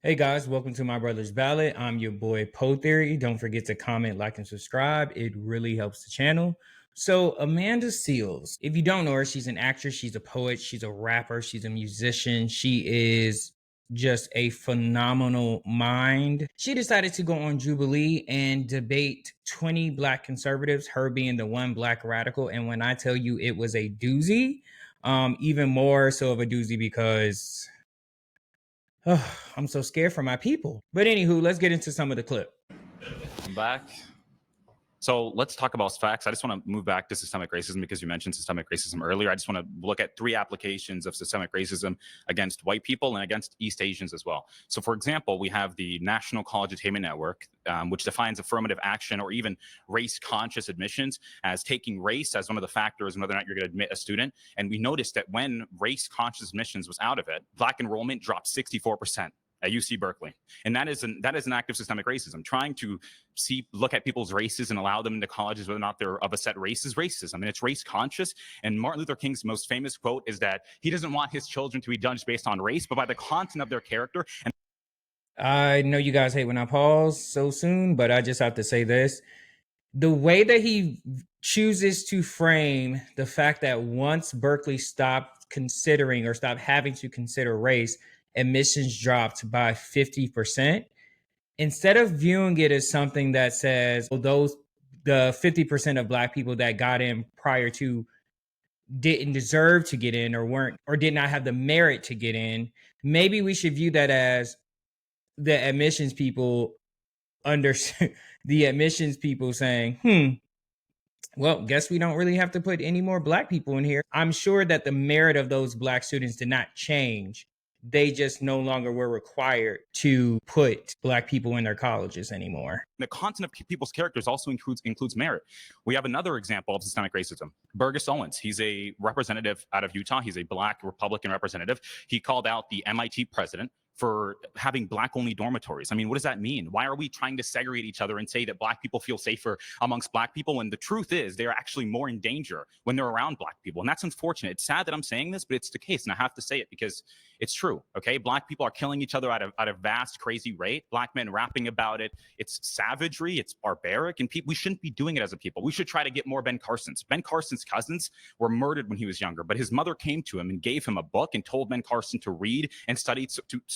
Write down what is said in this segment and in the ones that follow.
Hey guys, welcome to my brother's ballad. I'm your boy Poe Theory. Don't forget to comment, like, and subscribe. It really helps the channel. So Amanda Seales, if you don't know her, she's an actress, she's a poet, she's a rapper, she's a musician. She is just a phenomenal mind. She decided to go on Jubilee and debate 20 black conservatives, her being the one black radical. And when I tell you it was a doozy, even more so of a doozy because I'm so scared for my people. But anywho, let's get into some of the clip. I'm back. So let's talk about facts. I just want to move back to systemic racism because you mentioned systemic racism earlier. I just want to look at 3 applications of systemic racism against white people and against East Asians as well. So for example, we have the National College Attainment Network, which defines affirmative action or even race-conscious admissions as taking race as one of the factors in whether or not you're going to admit a student. And we noticed that when race-conscious admissions was out of it, black enrollment dropped 64%. At UC Berkeley. And that is an act of systemic racism. Trying to look at people's races and allow them into colleges whether or not they're of a set race is racism. And it's race conscious. And Martin Luther King's most famous quote is that he doesn't want his children to be judged based on race, but by the content of their character. And I know you guys hate when I pause so soon, but I just have to say this. The way that he chooses to frame the fact that once Berkeley stopped considering or stopped having to consider race, admissions dropped by 50%. Instead of viewing it as something that says, well, the 50% of black people that got in prior to didn't deserve to get in or did not have the merit to get in, maybe we should view that as the admissions people saying, well, guess we don't really have to put any more black people in here. I'm sure that the merit of those black students did not change. They just no longer were required to put black people in their colleges anymore. The content of people's characters also includes merit. We have another example of systemic racism. Burgess Owens, he's a representative out of Utah. He's a black Republican representative. He called out the MIT president for having black-only dormitories. I mean, what does that mean? Why are we trying to segregate each other and say that black people feel safer amongst black people when the truth is they're actually more in danger when they're around black people? And that's unfortunate. It's sad that I'm saying this, but it's the case, and I have to say it because it's true, okay? Black people are killing each other at a vast, crazy rate. Black men rapping about it. It's savagery. It's barbaric, and we shouldn't be doing it as a people. We should try to get more Ben Carsons. Ben Carson's cousins were murdered when he was younger, but his mother came to him and gave him a book and told Ben Carson to read and study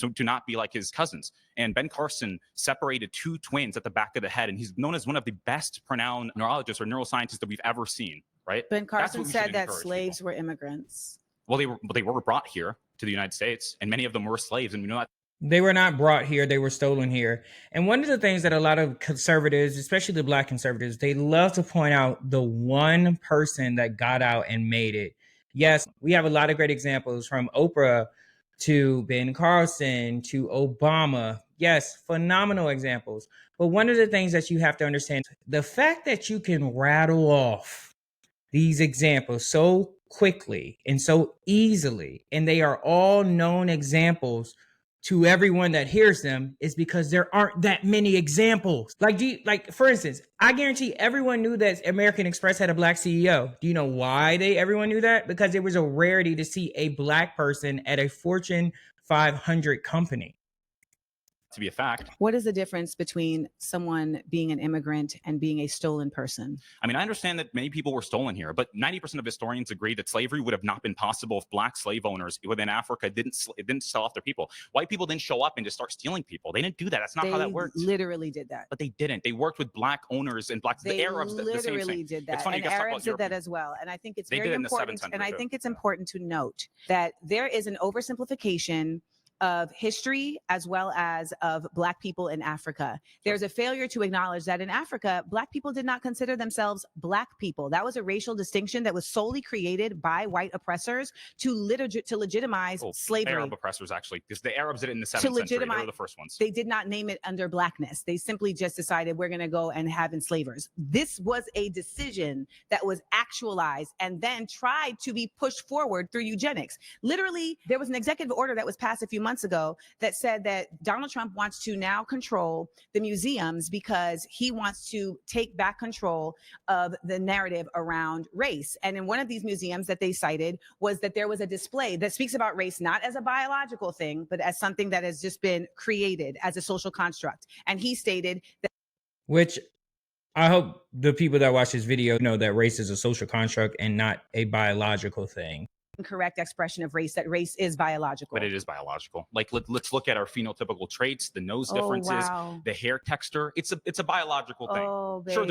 to not be like his cousins. And Ben Carson separated 2 twins at the back of the head, and he's known as one of the best pronounced neurologists or neuroscientists that we've ever seen, right? Ben Carson said that slaves were immigrants. Well, they were brought here to the United States, and many of them were slaves, and we know that. They were not brought here, they were stolen here. And one of the things that a lot of conservatives, especially the black conservatives, they love to point out the one person that got out and made it. Yes, we have a lot of great examples from Oprah to Ben Carson, to Obama. Yes, phenomenal examples. But one of the things that you have to understand, the fact that you can rattle off these examples so quickly and so easily, and they are all known examples to everyone that hears them, is because there aren't that many examples. Like for instance, I guarantee everyone knew that American Express had a black CEO. Do you know why everyone knew that? Because it was a rarity to see a black person at a Fortune 500 company. To be a fact. What is the difference between someone being an immigrant and being a stolen person? I mean, I understand that many people were stolen here, but 90% of historians agree that slavery would have not been possible if black slave owners within Africa didn't sell off their people. White people didn't show up and just start stealing people. They didn't do that. That's not how that works. They literally did that. But they didn't. They worked with black owners and the Arabs literally did that. And Arabs did that as well. And I think it's very important. And I think it's important to note that there is an oversimplification of history as well as of black people in Africa. There's a failure to acknowledge that in Africa, black people did not consider themselves black people. That was a racial distinction that was solely created by white oppressors to legitimize slavery. Arab oppressors, actually, because the Arabs did it in the 7th century. They were the first ones. They did not name it under blackness. They simply just decided we're going to go and have enslavers. This was a decision that was actualized and then tried to be pushed forward through eugenics. Literally, there was an executive order that was passed a few months months ago that said that Donald Trump wants to now control the museums because he wants to take back control of the narrative around race. And in one of these museums that they cited was that there was a display that speaks about race not as a biological thing, but as something that has just been created as a social construct. And he stated that, which I hope the people that watch this video know that race is a social construct and not a biological thing. Correct expression of race, that race is biological. But it is biological. Like let's look at our phenotypical traits, the nose differences, the hair texture. It's a biological thing. Baby. Sure,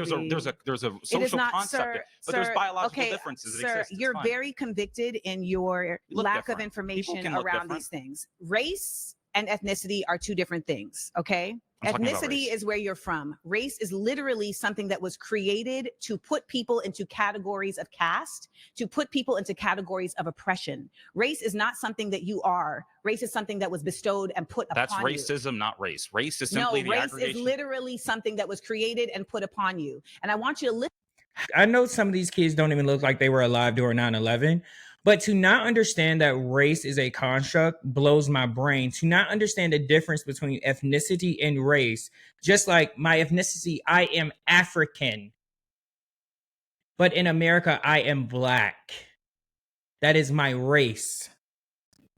there's a social concept, but there's biological differences that exist. You're very convicted in your lack of information around these things. Race and ethnicity are two different things, okay? Ethnicity is where you're from. Race is literally something that was created to put people into categories of caste, to put people into categories of oppression. Race is not something that you are. Race is something that was bestowed and put upon you. That's racism, not race. Race is simply the aggregation. Race is literally something that was created and put upon you. And I want you to listen. I know some of these kids don't even look like they were alive during 9/11. But to not understand that race is a construct blows my brain. To not understand the difference between ethnicity and race, just like my ethnicity, I am African. But in America, I am Black. That is my race.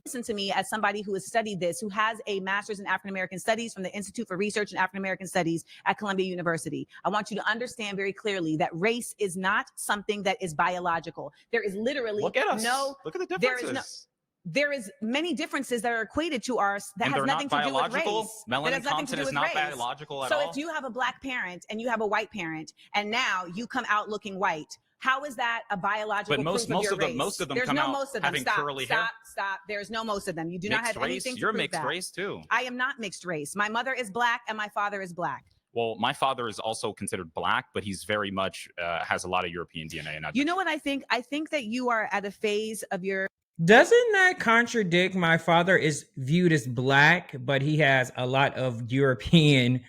Listen to me as somebody who has studied this, who has a master's in African American Studies from the Institute for Research in African American Studies at Columbia University. I want you to understand very clearly that race is not something that is biological. There is literally look at the differences. There is many differences that are equated to ours that has nothing to do with race. Melanin content is not biological at all. So if you have a Black parent and you have a white parent, and now you come out looking white, how is that a biological proof of your race? Most of them There's come no out most of them. having curly hair. Stop. There's no most of them. You do not have anything to You're prove mixed that. race too. I am not mixed race. My mother is Black and my father is Black. Well, my father is also considered Black, but he's very much has a lot of European DNA. And you know what I think? I think that you are at a phase of your... Doesn't that contradict? My father is viewed as Black, but he has a lot of European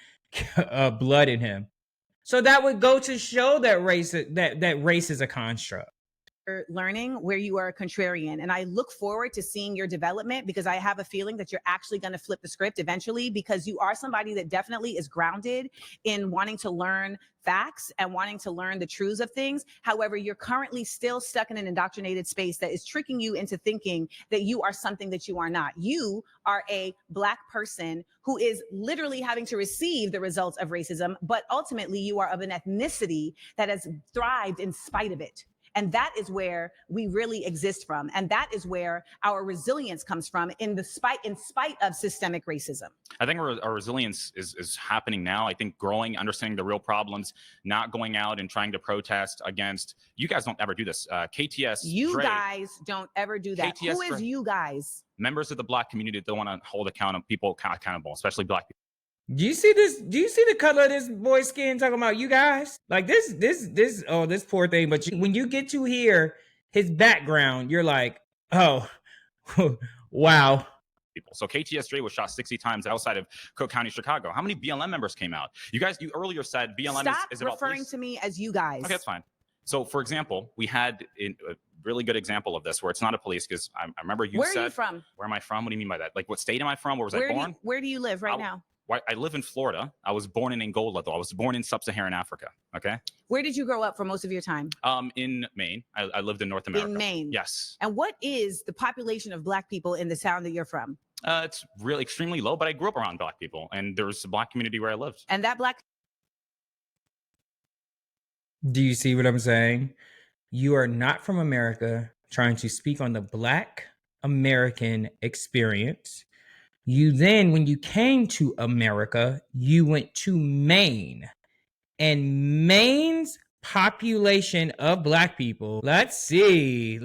blood in him. So that would go to show that race is a construct. Learning where you are a contrarian, and I look forward to seeing your development, because I have a feeling that you're actually going to flip the script eventually, because you are somebody that definitely is grounded in wanting to learn facts and wanting to learn the truths of things. However, you're currently still stuck in an indoctrinated space that is tricking you into thinking that you are something that you are not. You are a Black person who is literally having to receive the results of racism, but ultimately you are of an ethnicity that has thrived in spite of it. And that is where we really exist from. And that is where our resilience comes from in spite of systemic racism. I think our resilience is happening now. I think growing, understanding the real problems, not going out and trying to protest against, you guys don't ever do this. KTS. You guys don't ever do that. KTS, who is you guys? Members of the Black community that want to hold people accountable, especially Black people. Do you see this? Do you see the color of this boy's skin? Talking about you guys, like this poor thing. But when you get to hear his background, you're like, oh, wow. So KTS was shot 60 times outside of Cook County, Chicago. How many BLM members came out? You earlier said BLM is about referring to me as you guys. Okay, that's fine. So, for example, we had a really good example of this where it's not a police, because I remember you said. Where are you from? Where am I from? What do you mean by that? Like, what state am I from? Where was I born? Where do you live right now? I live in Florida. I was born in Angola, though. I was born in sub-Saharan Africa. Okay. Where did you grow up for most of your time? In Maine. I lived in North America. In Maine. Yes. And what is the population of Black people in the town that you're from? It's really extremely low, but I grew up around Black people, and there's a Black community where I lived. And that Black. Do you see what I'm saying? You are not from America trying to speak on the Black American experience. You then, when you came to America, you went to Maine. And Maine's population of Black people, let's see.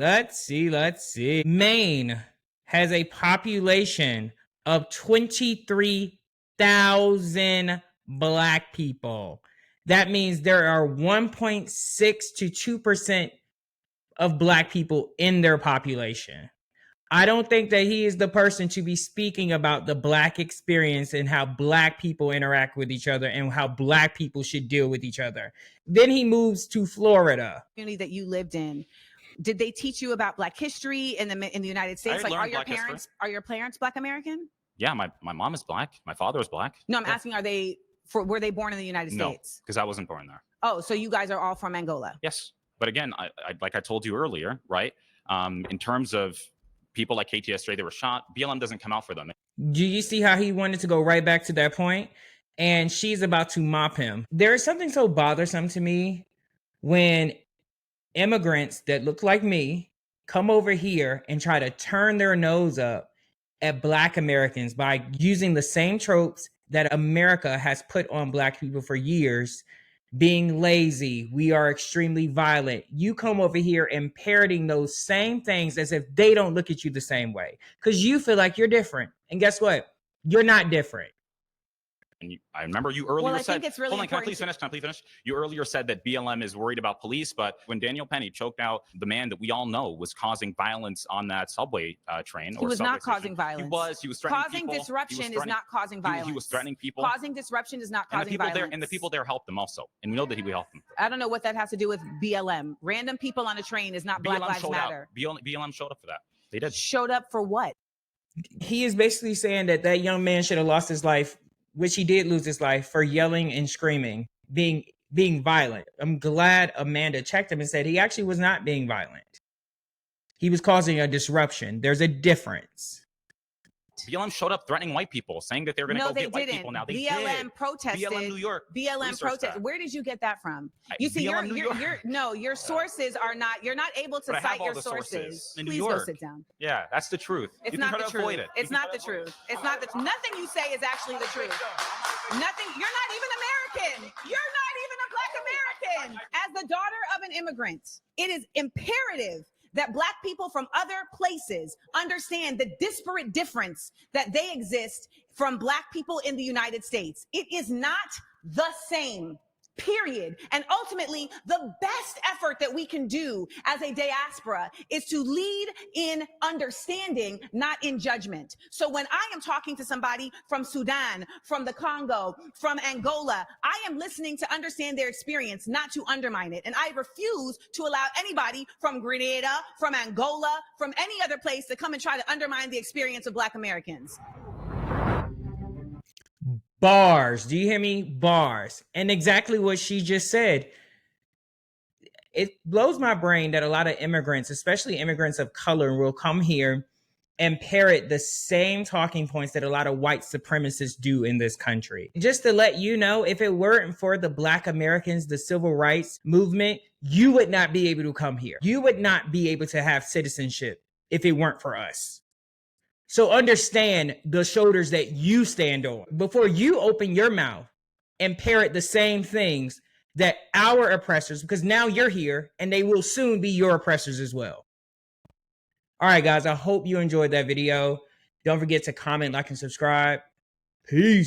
Maine has a population of 23,000 Black people. That means there are 1.6 to 2% of Black people in their population. I don't think that he is the person to be speaking about the Black experience and how Black people interact with each other and how Black people should deal with each other. Then he moves to Florida. Community that you lived in. Did they teach you about Black history in the United States? Like, are your parents Black American? Yeah, my mom is Black. My father is Black. No, I'm asking, were they born in the United States? No, because I wasn't born there. Oh, so you guys are all from Angola? Yes. But again, I like I told you earlier, right? In terms of people like KTSJ that were shot, BLM doesn't come out for them. Do you see how he wanted to go right back to that point? And she's about to mop him. There is something so bothersome to me when immigrants that look like me come over here and try to turn their nose up at Black Americans by using the same tropes that America has put on Black people for years. Being lazy, we are extremely violent. You come over here and parroting those same things as if they don't look at you the same way because you feel like you're different. And guess what? You're not different. And I remember you earlier said, think it's really hold on, can I please finish? You earlier said that BLM is worried about police, but when Daniel Penny choked out the man that we all know was causing violence on that subway train. He was not causing violence. He was threatening people. Causing disruption is not causing violence. He was threatening people. Causing disruption is not causing violence. And the people there helped him also. And we know that he helped them. I don't know what that has to do with BLM. Random people on a train is not Black Lives Matter. BLM showed up for that. They did. Showed up for what? He is basically saying that that young man should have lost his life, which he did lose his life, for yelling and screaming, being violent. I'm glad Amanda checked him and said he actually was not being violent. He was causing a disruption. There's a difference. BLM showed up threatening white people, saying that they were going to go get white people. Now they BLM did. protested. BLM New York. BLM protested. Where did you get that from? You see, your sources are not. You're not able to cite your sources. Please go sit down. Yeah, that's the truth. It's not the truth. It's not the truth. It's not the. Nothing you say is actually the truth. Nothing. You're not even American. You're not even a Black American. As the daughter of an immigrant, it is imperative that Black people from other places understand the disparate difference that they exist from Black people in the United States. It is not the same, period. And ultimately, the best effort that we can do as a diaspora is to lead in understanding, not in judgment. So when I am talking to somebody from Sudan, from the Congo, from Angola, I am listening to understand their experience, not to undermine it. And I refuse to allow anybody from Grenada, from Angola, from any other place to come and try to undermine the experience of Black Americans. Bars. Do you hear me? Bars. And exactly what she just said. It blows my brain that a lot of immigrants, especially immigrants of color, will come here and parrot the same talking points that a lot of white supremacists do in this country. Just to let you know, if it weren't for the Black Americans, the civil rights movement, you would not be able to come here. You would not be able to have citizenship if it weren't for us. So understand the shoulders that you stand on before you open your mouth and parrot the same things that our oppressors, because now you're here and they will soon be your oppressors as well. All right, guys, I hope you enjoyed that video. Don't forget to comment, like, and subscribe. Peace.